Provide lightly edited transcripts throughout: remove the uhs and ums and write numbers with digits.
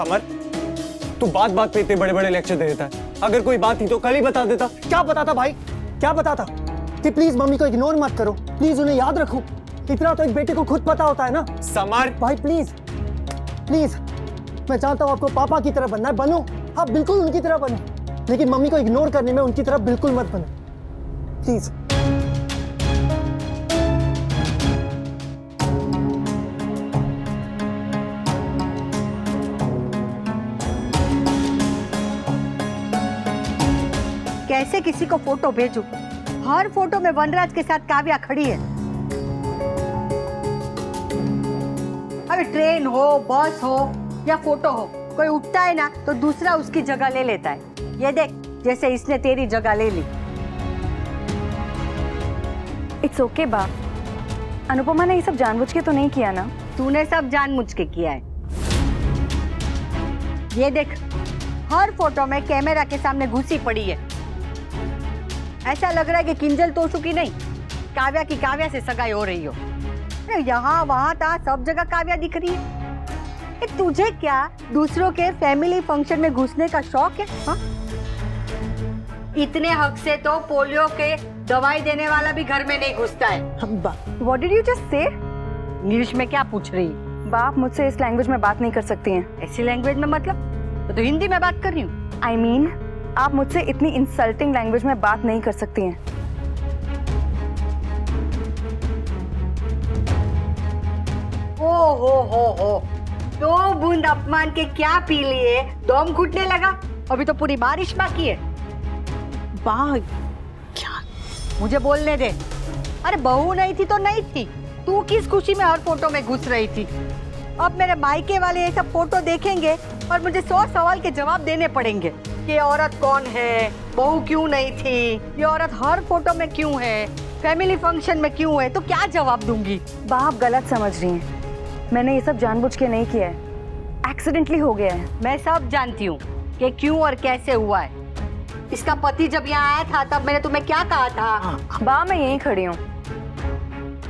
Summer, तू बात बात पे इतने बड़े बड़े लेक्चर दे देता है। अगर कोई बात थी तो कल ही बता देता। क्या बताता भाई, क्या बताता कि प्लीज मम्मी को इग्नोर मत करो, प्लीज उन्हें याद रखो। इतना तो एक बेटे को खुद पता होता है ना। समर भाई प्लीज प्लीज, मैं चाहता हूँ आपको पापा की तरह बनना है, बनो, आप बिल्कुल उनकी तरह बनो, लेकिन मम्मी को इग्नोर करने में उनकी तरह बिल्कुल मत बनो, प्लीज। कैसे किसी को फोटो भेजूं? हर फोटो में वनराज के साथ काव्या खड़ी है। अबे ट्रेन हो, बस हो या फोटो हो, कोई उठता है ना तो दूसरा उसकी जगह ले लेता है। ये देख, जैसे इसने तेरी जगह ले ली। इट्स ओके बा, अनुपमा ने ये सब जानबूझ के तो नहीं किया ना? तूने सब जानबूझ के किया है। ये देख, हर फोटो में कैमरा के सामने घुसी पड़ी है। ऐसा लग रहा है कि किंजल तोशु की नहीं, काव्या की काव्या से सगाई हो रही हो। यहाँ वहाँ तहाँ सब जगह काव्या दिख रही है। तुझे क्या दूसरों के फैमिली फंक्शन में घुसने का शौक है? हा? इतने हक से तो पोलियो के दवाई देने वाला भी घर में नहीं घुसता है। What did you just say? English में क्या पूछ रही है? बाप मुझसे इस लैंग्वेज में बात नहीं कर सकती हैं। ऐसी लैंग्वेज में मतलब? तो हिंदी में बात कर रही हूँ। I mean, आप मुझसे इतनी इंसल्टिंग लैंग्वेज में बात नहीं कर सकती हैं। हो, दो बूंद अपमान के क्या पी लिए, दम घुटने लगा। अभी तो पूरी बारिश बाकी है। क्या? मुझे बोलने दे। अरे बहू नहीं थी तो नहीं थी, तू किस खुशी में हर फोटो में घुस रही थी? अब मेरे मायके वाले ये सब फोटो देखेंगे और मुझे 100 सवाल के जवाब देने पड़ेंगे कि औरत कौन है, बहू क्यों नहीं थी, ये औरत हर फोटो में क्यों है, फैमिली फंक्शन में क्यों है, तो क्या जवाब दूंगी? बाप गलत समझ रही हैं। मैंने ये सब जानबूझ के नहीं किया है, एक्सीडेंटली हो गया है। मैं सब जानती हूँ कि क्यों और कैसे हुआ है। इसका पति जब यहाँ आया था तब मैंने तुम्हें क्या कहा था? बा मैं यहीं खड़ी हूँ,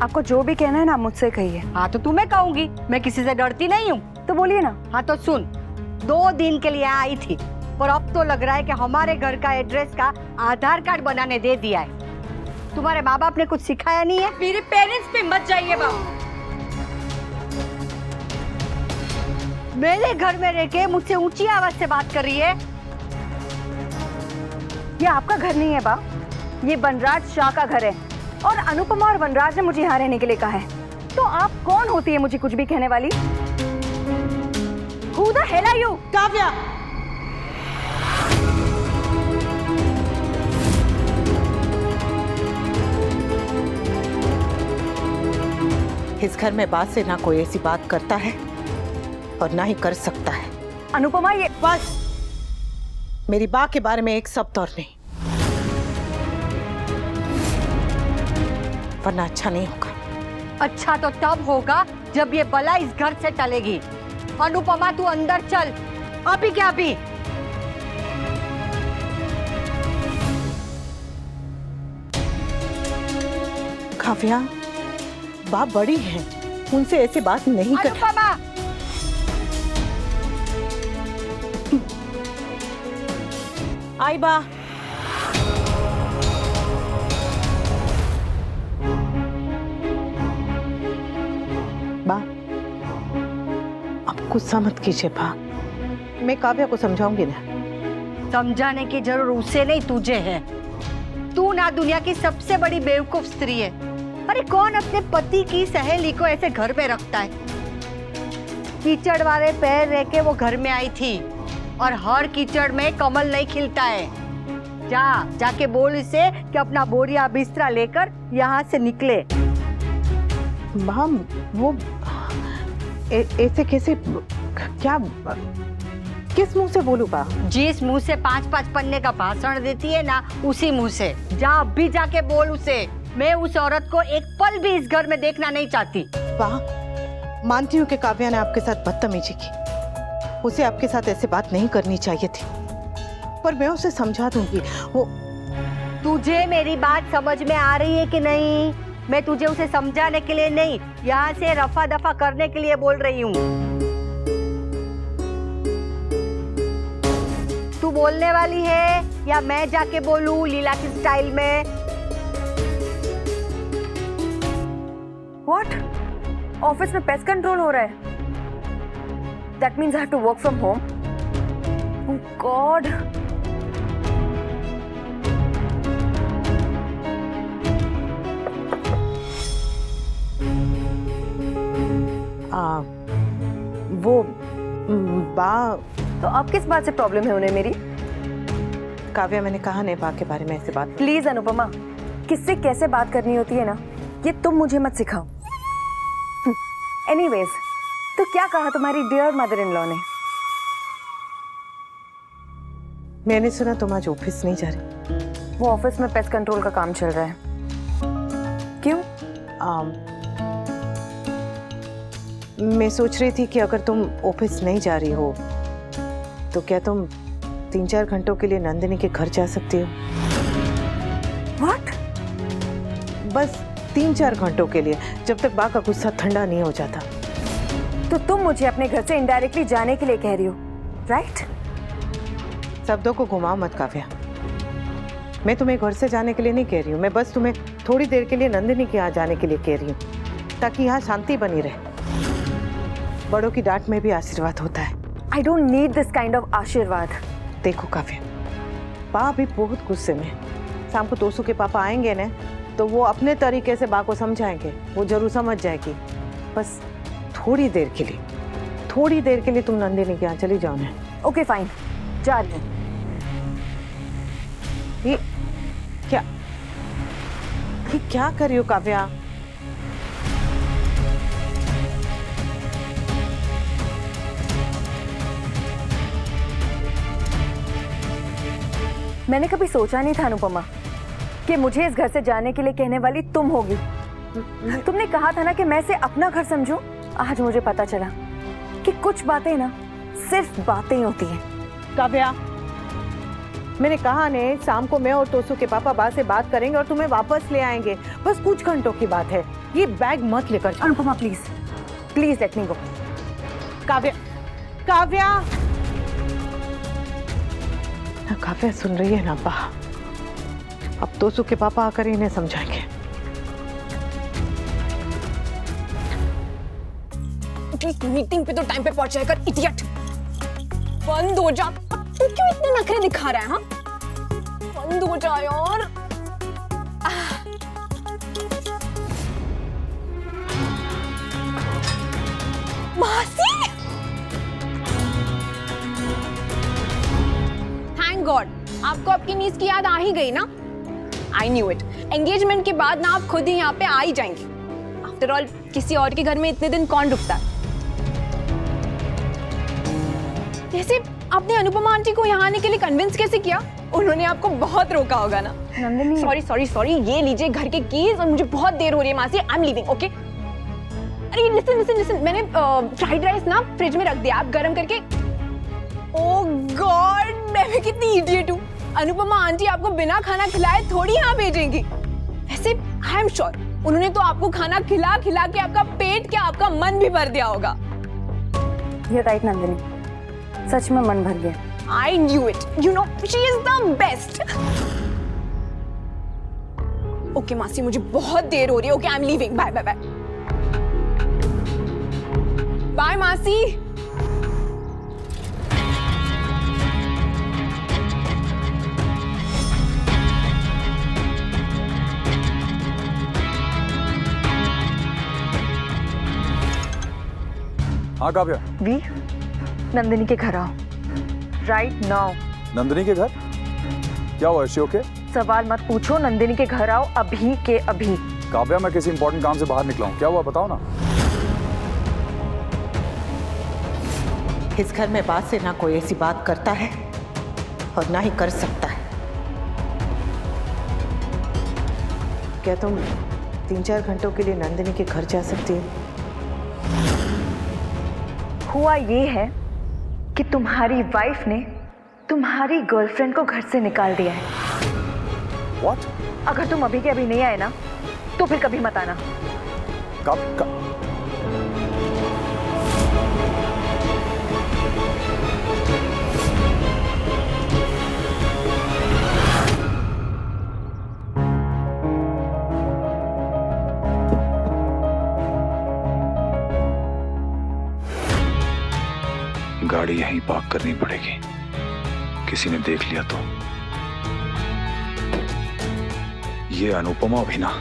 आपको जो भी कहना है ना मुझसे कहिए। हाँ तो तुम्हें कहूंगी, मैं किसी से डरती नहीं हूँ। तो बोलिए ना। हाँ तो सुन, 2 दिन के लिए आई थी, पर अब तो लग रहा है कि हमारे घर का एड्रेस का आधार कार्ड बनाने दे दिया है। तुम्हारे माँ बाप ने कुछ सिखाया नहीं है? मेरे पेरेंट्स पे मत जाइए बाप। मेरे घर में रह के मुझसे ऊंची आवाज से बात कर रही है। ये आपका घर नहीं है बा, ये वनराज शाह का घर है और अनुपमा और वनराज ने मुझे यहाँ रहने के लिए कहा है। तो आप कौन होती है मुझे कुछ भी कहने वाली? Who the hell are you? Kavya, इस घर में बात से ना कोई ऐसी बात करता है और ना ही कर सकता है। अनुपमा ये बस, मेरी बा के बारे में एक शब्द और नहीं, वरना अच्छा नहीं होगा। अच्छा तो तब होगा जब ये बला इस घर से टलेगी। अनुपमा तू अंदर चल, अभी क्या अभी। काव्या, बा बड़ी है, उनसे ऐसी बात नहीं कर। अनुपमा, आई बा। बा, अब गुस्सा मत कीजिए बा, मैं काव्या को समझाऊंगी ना। समझाने की जरूरत उसे नहीं तुझे है। तू ना दुनिया की सबसे बड़ी बेवकूफ स्त्री है। अरे कौन अपने पति की सहेली को ऐसे घर में रखता है? कीचड़ वाले पैर रह के वो घर में आई थी और हर कीचड़ में कमल नहीं खिलता है। जाके बोल इसे कि अपना बोरिया बिस्तरा लेकर यहाँ से निकले। माम, वो ऐसे कैसे, क्या, किस मुंह से बोलूं बा? जिस मुंह से 5-5 पन्ने का भाषण देती है ना, उसी मुंह से जा। अभी जाके बोल उसे, मैं उस औरत को एक पल भी इस घर में देखना नहीं चाहती। बा, मानती हूँ कि काव्या ने आपके साथ बदतमीजी की, उसे आपके साथ ऐसे बात नहीं करनी चाहिए थी, पर मैं उसे समझा दूंगी। वो, तुझे मेरी बात समझ में आ रही है कि नहीं? मैं तुझे उसे समझाने के लिए नहीं, यहाँ से रफा दफा करने के लिए बोल रही हूँ। तू बोलने वाली है या मैं जाके बोलूं लीला की स्टाइल में? व्हाट? ऑफिस में पेस्ट कंट्रोल हो रहा है? That means I have to work from home? Oh God. वो बा तो अब किस बात से प्रॉब्लम है उन्हें मेरी? काव्या, मैंने कहा नहीं बा के बारे में ऐसे बात। प्लीज अनुपमा, किससे कैसे बात करनी होती है ना, ये तुम मुझे मत सिखाओ। एनीवेज, तो क्या कहा तुम्हारी डियर मदर इन लॉ ने? मैंने सुना तुम आज ऑफिस नहीं जा रही। वो ऑफिस में पेस्ट कंट्रोल का काम चल रहा है। क्यों? मैं सोच रही थी कि अगर तुम ऑफिस नहीं जा रही हो तो क्या तुम 3-4 घंटों के लिए नंदिनी के घर जा सकती हो? व्हाट? बस 3-4 घंटों के लिए, जब तक बा का गुस्सा ठंडा नहीं हो जाता। तो तुम मुझे अपने घर से इनडायरेक्टली जाने के लिए कह रही हो, राइट? शब्दों को घुमाओ मत काव्या। मैं तुम्हें घर से जाने के लिए नहीं कह रही हूँ, मैं बस तुम्हें थोड़ी देर के लिए नंदिनी के यहाँ जाने के लिए कह रही हूँ, ताकि यहाँ शांति बनी रहे। बड़ों की डांट में भी आशीर्वाद होता है। I don't need this kind of आशीर्वाद। देखो काव्या, बा भी बहुत गुस्से में। शाम को तोसू के पापा आएंगे ना, तो वो अपने तरीके से बा को समझाएंगे, वो जरूर समझ जाएगी। बस थोड़ी देर के लिए तुम नंदिनी के यहाँ चली जाओ ना। ओके फाइन, जा रही हूँ। ये क्या कर रही हो काव्या? मैंने कभी सोचा नहीं था अनुपमा कि मुझे इस घर से जाने के लिए कहने वाली तुम होगी। तुमने कहा था ना कि मैं इसे अपना घर समझूं। आज मुझे पता चला कि कुछ बातें ना सिर्फ बातें ही होती हैं। काव्या, मैंने कहा ने शाम को मैं और तोसू के पापा बा से बात करेंगे और तुम्हें वापस ले आएंगे। बस कुछ घंटों की बात है, ये बैग मत लेकर जाओ। Anupama please, please let me go. Kavya Kavya सुन रही है ना बा? अब तोसू के पापा आकर इन्हें समझाएंगे। मीटिंग पे तो टाइम पे पहुंच जाएगा, इडियट। बंद हो जा। तू क्यों इतने नखरे दिखा रहा है? हाँ, बंद हो जा यार। मासी, थैंक गॉड आपको आपकी नीज की याद आ ही गई ना। I knew it. एंगेजमेंट के बाद ना आप खुद ही यहाँ पे आ ही जाएंगे। आफ्टर ऑल किसी और के घर में इतने दिन कौन रुकता है? जैसे आपने अनुपमा आंटी को यहाँ आने के लिए कन्विंस कैसे किया? उन्होंने आपको बहुत रोका होगा ना। नंदिनी, सॉरी, ये लीजिए घर के कीज और मुझे बहुत देर हो रही है मासी। I am leaving, okay? अरे लिसन, मैंने फ्राइड राइस ना फ्रिज में रख दिया, आप गरम करके। ओह गॉड, मैं कितनी इडियट हूँ। अनुपमा आंटी आपको बिना खाना खिलाए थोड़ी यहाँ भेजेंगी। वैसे आई एम श्योर उन्होंने तो आपको खाना खिला खिला के आपका पेट क्या आपका मन भी भर दिया होगा। ये राइट नंदिनी, सच में मन भर गया। I knew it. You know, she is the best. Okay, मासी मुझे बहुत देर हो रही है। Okay, I'm leaving. Bye, bye, bye. Bye, मासी. हाँ काव्या। वी, नंदिनी के घर आओ राइट नाउ। नंदिनी के घर? क्या हुआ? She okay? सवाल मत पूछो, नंदिनी के घर आओ अभी के अभी। काव्या, मैं किसी इंपॉर्टेंट काम से बाहर निकला हूँ, क्या हुआ बताओ ना। इस घर में बात से ना कोई ऐसी बात करता है और ना ही कर सकता है। क्या तुम 3-4 घंटों के लिए नंदिनी के घर जा सकती हो? हुआ ये है कि तुम्हारी वाइफ ने तुम्हारी गर्लफ्रेंड को घर से निकाल दिया है। What? अगर तुम अभी के अभी नहीं आए ना तो फिर कभी मत आना। कब? गाड़ी यहीं पार्क करनी पड़ेगी, किसी ने देख लिया तो। ये अनुपमा भी ना।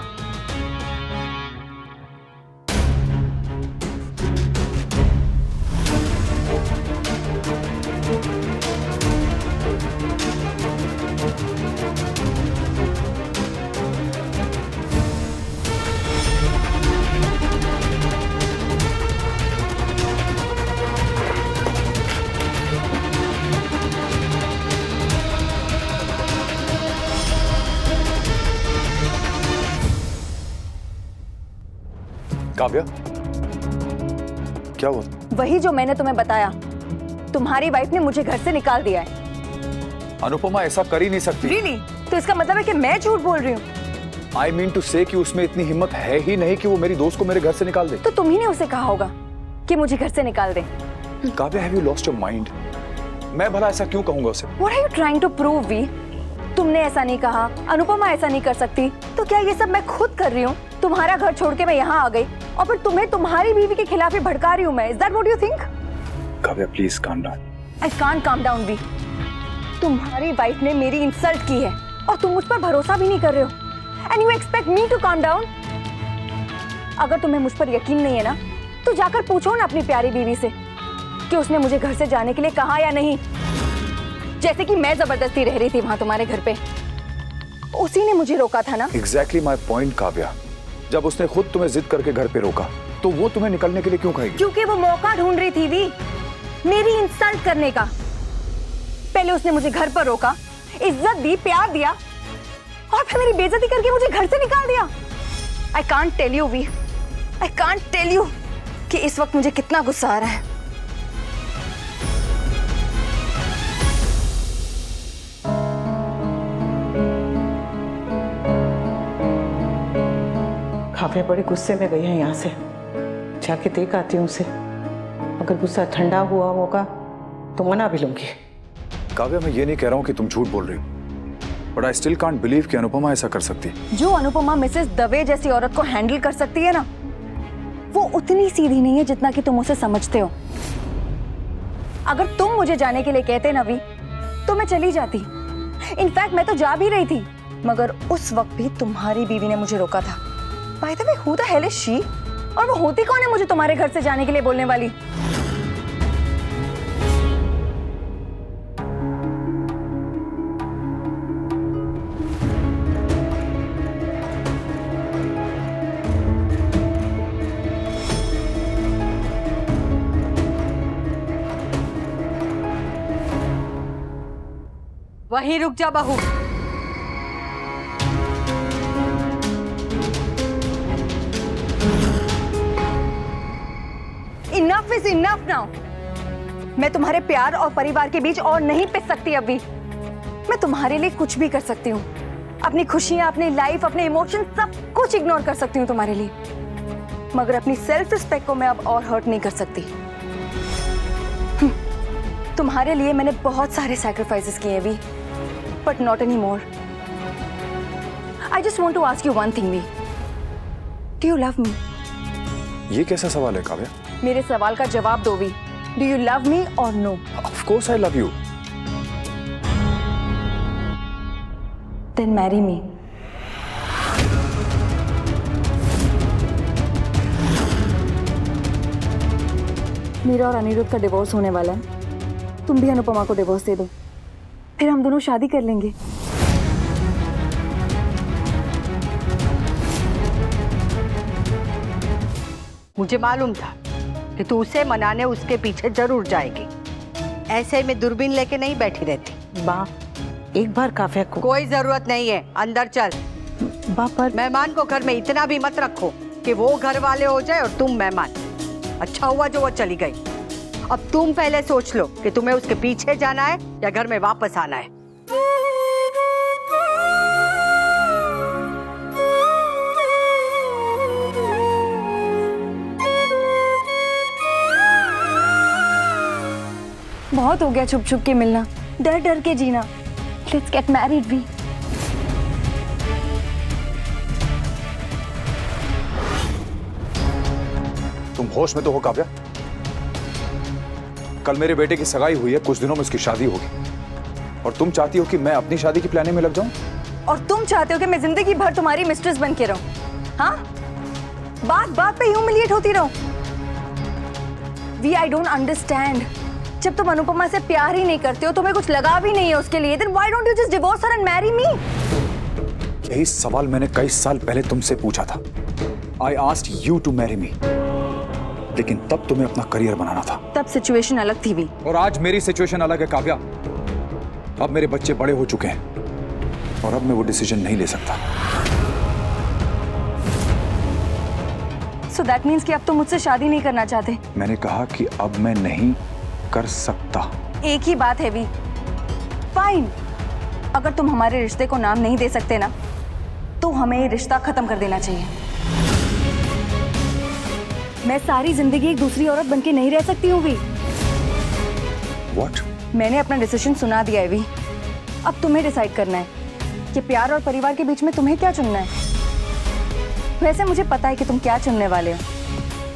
काव्या, क्या हुआ? वही जो मैंने तुम्हें बताया, तुम्हारी वाइफ ने मुझे घर से निकाल दिया है। अनुपमा ऐसा कर ही नहीं सकती। Really? तो इसका मतलब है कि मैं झूठ बोल रही हूँ? I mean to say कि उसमें इतनी हिम्मत है ही नहीं कि वो मेरी दोस्त को मेरे घर से निकाल दे। तो तुम ही ने उसे कहा होगा कि मुझे घर से निकाल दे। Kavya, have you lost your mind? मैं भला ऐसा क्यों कहूंगा उसे? What are you trying to prove, V? तुमने ऐसा नहीं कहा, अनुपमा ऐसा नहीं कर सकती, तो क्या ये सब मैं खुद कर रही हूँ? तुम्हारा घर छोड़ के मैं यहाँ आ गई और फिर तुम्हें तुम्हारी बीवी के खिलाफ ही भड़का रही हूँ मैं। Is that what you think? Kavya, please calm down. I can't calm down, V. तुम्हारी वाइफ ने मेरी इंसल्ट की है और तुम मुझ पर भरोसा भी नहीं कर रहे हो। And you expect me to calm down? अगर तुम्हें मुझ पर यकीन नहीं है ना, तो जाकर पूछो ना अपनी प्यारी बीवी से कि उसने मुझे घर से जाने के लिए कहा या नहीं। जैसे कि मैं जबरदस्ती रह रही थी वहां तुम्हारे घर पे, उसी ने मुझे रोका था ना। Exactly my point, Kavya. जब उसने खुद तुम्हें जिद करके घर पे रोका, तो वो तुम्हें निकलने के लिए क्यों कहेगी? क्योंकि वो मौका ढूंढ रही थी वी, मेरी इंसल्ट करने का। पहले उसने मुझे घर पर रोका, इज्जत दी, प्यार दिया, और फिर मेरी बेइज्जती करके मुझे घर से निकाल दिया। I can't tell you, V, I can't tell you कि इस वक्त मुझे कितना गुस्सा आ रहा है। काव्या बड़े गुस्से में गई है यहाँ से, जाके देख आती हूँ उसे। अगर गुस्सा ठंडा हुआ होगा तो मना भी लूंगी। काव्या, मैं ये नहीं कह रहा हूँ कि तुम झूठ बोल रही हो, but I still can't believe कि अनुपमा ऐसा कर सकती है। जो अनुपमा मिसेस दवे जैसी औरत को हैंडल कर सकती है ना, वो उतनी सीधी नहीं है जितना कि तुम उसे समझते हो। अगर तुम मुझे जाने के लिए कहते ना वी, तो मैं चली जाती। इनफैक्ट मैं तो जा भी रही थी, मगर उस वक्त भी तुम्हारी बीवी ने मुझे रोका था। By the way, who the hell is she? और वो होती कौन है मुझे तुम्हारे घर से जाने के लिए बोलने वाली? वहीं रुक जा बहू। Enough is enough now. मैं तुम्हारे प्यार और परिवार के बीच और नहीं पिस सकती अभी। मैं तुम्हारे लिए कुछ भी कर सकती हूँ, अपनी खुशियाँ, अपनी लाइफ, अपने इमोशन सब कुछ इग्नोर कर सकती हूँ तुम्हारे लिए, मगर अपनी सेल्फ रिस्पेक्ट को मैं अब और हर्ट नहीं कर सकती। तुम्हारे लिए मैंने बहुत सारे सैक्रिफाइसेस किए हैं V, but not any more. I just want to ask you one thing V, do you love me? ये कैसा सवाल है काव्या? मेरे सवाल का जवाब दो V. Do you love me और no? Of course I love you. Then marry me. मेरा और अनिरुद्ध का डिवोर्स होने वाला है, तुम भी अनुपमा को डिवोर्स दे दो, फिर हम दोनों शादी कर लेंगे। मुझे मालूम था कि तू उसे मनाने उसके पीछे जरूर जाएगी। ऐसे में दूरबीन लेके नहीं बैठी रहती। बा, एक बार काव्या को। कोई जरूरत नहीं है, अंदर चल। बा, पर मेहमान को घर में इतना भी मत रखो कि वो घर वाले हो जाए और तुम मेहमान। अच्छा हुआ जो वो चली गई। अब तुम पहले सोच लो कि तुम्हें उसके पीछे जाना है या घर में वापस आना है। बहुत हो गया छुप छुप के मिलना, डर डर के जीना। Let's get married we. तुम होश में तो हो काव्या? कल मेरे बेटे की सगाई हुई है, कुछ दिनों में उसकी शादी होगी, और तुम चाहती हो कि मैं अपनी शादी की प्लानिंग में लग जाऊं? और तुम चाहते हो कि मैं जिंदगी भर तुम्हारी मिस्ट्रेस बन के रहूं? हाँ, बात बात पे ह्यूमिलिएट होती रहूं? V I don't understand. जब तुम अनुपमा से प्यार ही नहीं करते हो, तुम्हें कुछ लगा भी नहीं है उसके लिए, then why don't you just divorce her and marry me? यही सवाल मैंने कई साल पहले तुमसे पूछा था। I asked you to marry me, लेकिन तब तुम्हें अपना करियर बनाना था। तब सिचुएशन अलग थी भी। और आज मेरी सिचुएशन अलग है काव्या। अब मेरे बच्चे बड़े हो चुके हैं और अब मैं वो डिसीजन नहीं ले सकता। So that means कि अब तुम मुझसे शादी नहीं करना चाहते? मैंने कहा कि अब मैं नहीं कर सकता। एक ही बात है वी। फाइन, अगर तुम हमारे रिश्ते को नाम नहीं दे सकते ना, तो हमें ये रिश्ता खत्म कर देना चाहिए। मैं सारी जिंदगी एक दूसरी औरत बनके नहीं रह सकती हूँ वी। What? मैंने अपना डिसीजन सुना दिया है वी। अब तुम्हें डिसाइड करना है कि प्यार और परिवार के बीच में तुम्हें क्या चुनना है। वैसे मुझे पता है कि तुम क्या चुनने वाले हो,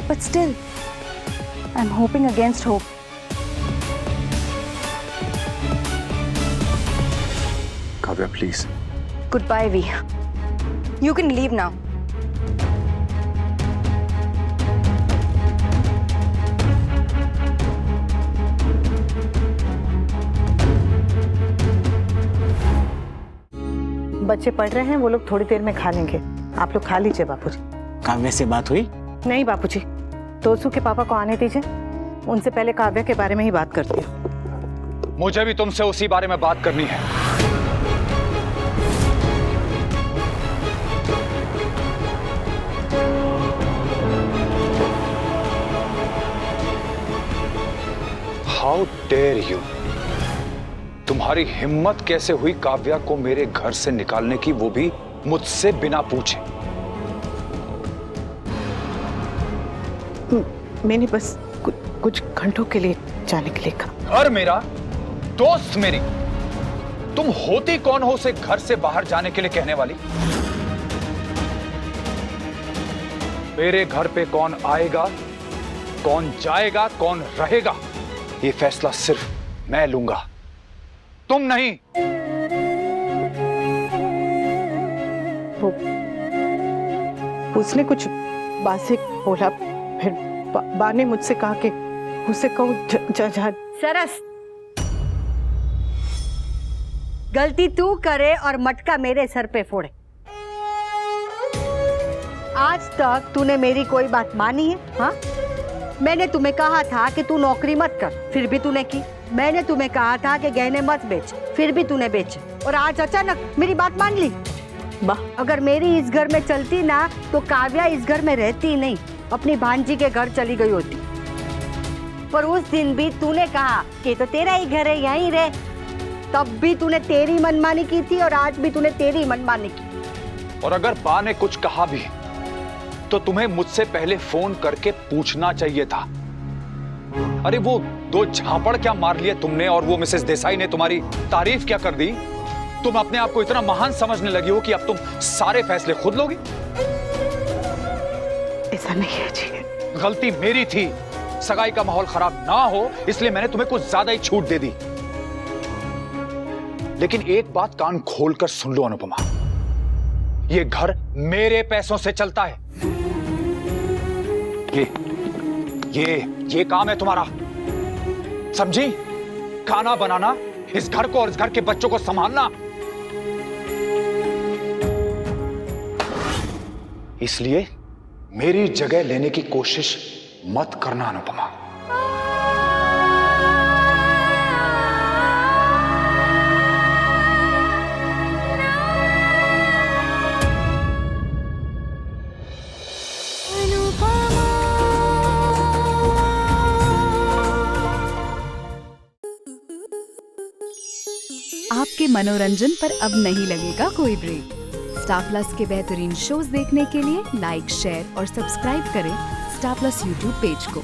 but still I am hoping against hope. Kavya please. Goodbye V, you can leave now. बच्चे पढ़ रहे हैं, वो लोग थोड़ी देर में खा लेंगे। आप लोग खा लीजिए बापूजी। काव्या से बात हुई? नहीं बापूजी, तोसू के पापा को आने दीजिए, उनसे पहले काव्या के बारे में ही बात करती हूँ। मुझे भी तुमसे उसी बारे में बात करनी है। How dare you! तुम्हारी हिम्मत कैसे हुई काव्या को मेरे घर से निकालने की, वो भी मुझसे बिना पूछे? मैंने बस कुछ घंटों के लिए जाने के लिए कहा। घर मेरा, दोस्त मेरी, तुम होती कौन हो उसे घर से बाहर जाने के लिए कहने वाली? मेरे घर पे कौन आएगा, कौन जाएगा, कौन रहेगा, ये फैसला सिर्फ मैं लूंगा, तुम नहीं। उसने कुछ बात बोला, फिर बा ने मुझसे कहा कि उसे कहो जा। सरस, गलती तू करे और मटका मेरे सर पे फोड़े। आज तक तूने मेरी कोई बात मानी है? हाँ, मैंने तुम्हें कहा था कि तू नौकरी मत कर, फिर भी तूने की। मैंने तुम्हें कहा था कि गहने मत बेच, फिर भी तूने बेचे। और आज अचानक मेरी बात मान ली। अगर मेरी इस घर में चलती ना, तो काव्या इस घर में रहती नहीं, अपनी भांजी के घर चली गई होती। पर उस दिन भी तूने कहा कि तो तेरा ही घर है, यहीं रह। तब भी तूने तेरी मनमानी की थी और आज भी तूने तेरी मनमानी की। और अगर बा ने कुछ कहा भी तो तुम्हें मुझसे पहले फोन करके पूछना चाहिए था। अरे वो 2 झापड़ क्या मार लिए तुमने, और वो मिसेस देसाई ने तुम्हारी तारीफ क्या कर दी? तुम अपने आप को इतना महान समझने लगी हो कि अब तुम सारे फैसले खुद लोगी। ऐसा नहीं है जी। गलती मेरी थी, सगाई का माहौल खराब ना हो इसलिए मैंने तुम्हें कुछ ज्यादा ही छूट दे दी। लेकिन एक बात कान खोलकर सुन लो अनुपमा, ये घर मेरे पैसों से चलता है। ये काम है तुम्हारा, समझी? खाना बनाना, इस घर को और इस घर के बच्चों को संभालना। इसलिए मेरी जगह लेने की कोशिश मत करना अनुपमा। आपके मनोरंजन पर अब नहीं लगेगा कोई ब्रेक। स्टार प्लस के बेहतरीन शोज देखने के लिए लाइक, शेयर और सब्सक्राइब करें स्टार प्लस यूट्यूब पेज को।